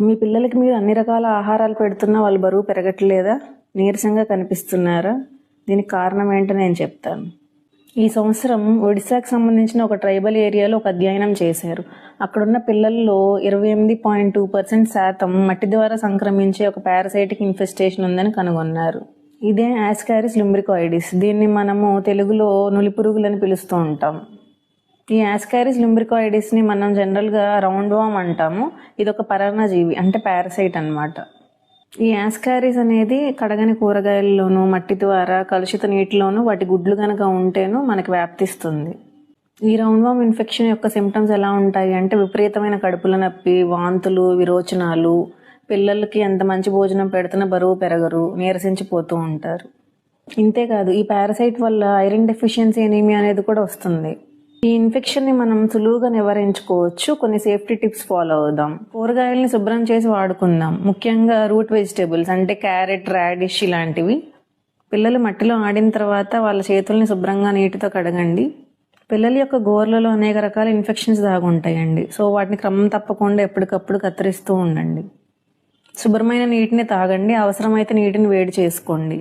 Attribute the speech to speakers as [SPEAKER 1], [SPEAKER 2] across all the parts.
[SPEAKER 1] మీ పిల్లలకి మీరు అన్ని రకాల ఆహారాలు పెడుతున్నా వాళ్ళు బరువు పెరగట్లేదా? నీరసంగా కనిపిస్తున్నారా? దీనికి కారణం ఏంటో నేను చెప్తాను. ఈ సంవత్సరం ఒడిశాకు సంబంధించిన ఒక ట్రైబల్ ఏరియాలో ఒక అధ్యయనం చేశారు. అక్కడున్న పిల్లల్లో 28.2% శాతం మట్టి ద్వారా సంక్రమించే ఒక పారాసైటిక్ ఇన్ఫెస్టేషన్ ఉందని కనుగొన్నారు. ఇదే ఆస్కారిస్ లుంబ్రికాయిడిస్. దీన్ని మనము తెలుగులో నులిపురుగులని పిలుస్తూ ఉంటాం. ఈ ఆస్కారిస్ లుంబ్రికాయిడిస్ని మనం జనరల్గా రౌండ్ వామ్ అంటాము. ఇది ఒక పరాన్నజీవి, అంటే పారాసైట్ అన్నమాట. ఈ ఆస్కారిస్ అనేది కడగని కూరగాయల్లోనూ, మట్టి ద్వారా, కలుషిత నీటిలోనూ వాటి గుడ్లు కనుక ఉంటేనూ మనకి వ్యాప్తిస్తుంది. ఈ రౌండ్ వామ్ ఇన్ఫెక్షన్ యొక్క సిమ్టమ్స్ ఎలా ఉంటాయి అంటే విపరీతమైన కడుపుల నొప్పి, వాంతులు, విరోచనాలు, పిల్లలకి ఎంత మంచి భోజనం పెడుతున్నా బరువు పెరగరు, నీరసించిపోతూ ఉంటారు. ఇంతేకాదు ఈ పారాసైట్ వల్ల ఐరన్ డెఫిషియన్సీ ఎనీమియా అనేది కూడా వస్తుంది. ఈ ఇన్ఫెక్షన్ని మనం సులువుగా నివారించుకోవచ్చు. కొన్ని సేఫ్టీ టిప్స్ ఫాలో అవుదాం. కూరగాయలని శుభ్రం చేసి వాడుకుందాం, ముఖ్యంగా రూట్ వెజిటేబుల్స్ అంటే క్యారెట్, రాడిష్ ఇలాంటివి. పిల్లలు మట్టిలో ఆడిన తర్వాత వాళ్ళ చేతుల్ని శుభ్రంగా నీటితో కడగండి. పిల్లల యొక్క గోర్లలో అనేక రకాల ఇన్ఫెక్షన్స్ దాగుంటాయండి. సో వాటిని క్రమం తప్పకుండా ఎప్పటికప్పుడు కత్తిరిస్తూ ఉండండి. శుభ్రమైన నీటిని తాగండి, అవసరమైతే నీటిని వేడి చేసుకోండి.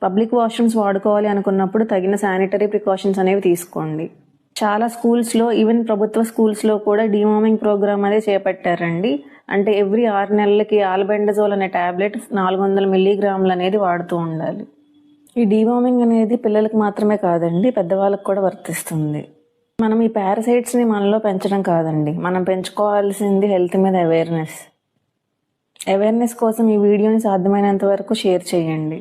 [SPEAKER 1] పబ్లిక్ వాష్రూమ్స్ వాడుకోవాలి అనుకున్నప్పుడు తగిన శానిటరీ ప్రికాషన్స్ అనేవి తీసుకోండి. చాలా స్కూల్స్లో, ఈవెన్ ప్రభుత్వ స్కూల్స్లో కూడా డీవార్మింగ్ ప్రోగ్రామ్ అనేది చేపట్టారండి. అంటే ఎవ్రీ 6 నెలలకి ఆల్బెండజోల్ అనే ట్యాబ్లెట్ 400 మిల్లీగ్రాములు అనేది వాడుతూ ఉండాలి. ఈ డీవార్మింగ్ అనేది పిల్లలకు మాత్రమే కాదండి, పెద్దవాళ్ళకు కూడా వర్తిస్తుంది. మనం ఈ పారాసైట్స్ని మనలో పెంచడం కాదండి, మనం పెంచుకోవాల్సింది హెల్త్ మీద అవేర్నెస్ కోసం ఈ వీడియోని సాధ్యమైనంత వరకు షేర్ చేయండి.